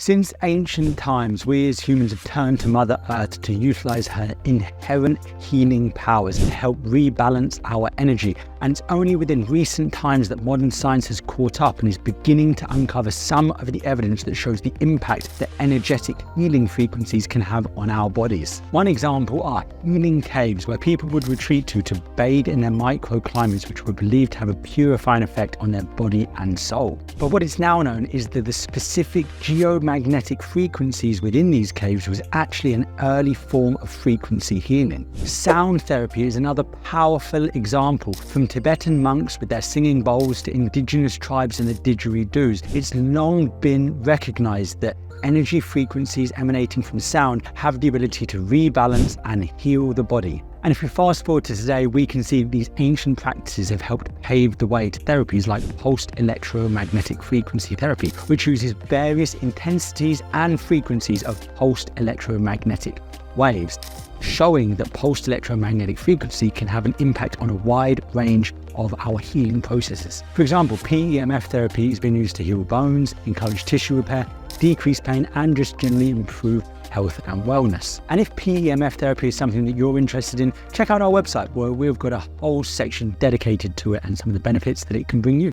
Since ancient times, we as humans have turned to Mother Earth to utilize her inherent healing powers to help rebalance our energy. And it's only within recent times that modern science has caught up and is beginning to uncover some of the evidence that shows the impact that energetic healing frequencies can have on our bodies. One example are healing caves, where people would retreat to bathe in their microclimates, which were believed to have a purifying effect on their body and soul. But what is now known is that the specific geomagnetic frequencies within these caves was actually an early form of frequency healing. Sound therapy is another powerful example. From Tibetan monks with their singing bowls to Indigenous tribes and the didgeridoos, it's long been recognized that energy frequencies emanating from sound have the ability to rebalance and heal the body. And if we fast forward to today, we can see these ancient practices have helped pave the way to therapies like pulsed electromagnetic frequency therapy, which uses various intensities and frequencies of pulsed electromagnetic waves, showing that pulsed electromagnetic frequency can have an impact on a wide range of our healing processes. For example, PEMF therapy has been used to heal bones, encourage tissue repair, decrease pain, and just generally improve health and wellness. And if PEMF therapy is something that you're interested in, check out our website where we've got a whole section dedicated to it and some of the benefits that it can bring you.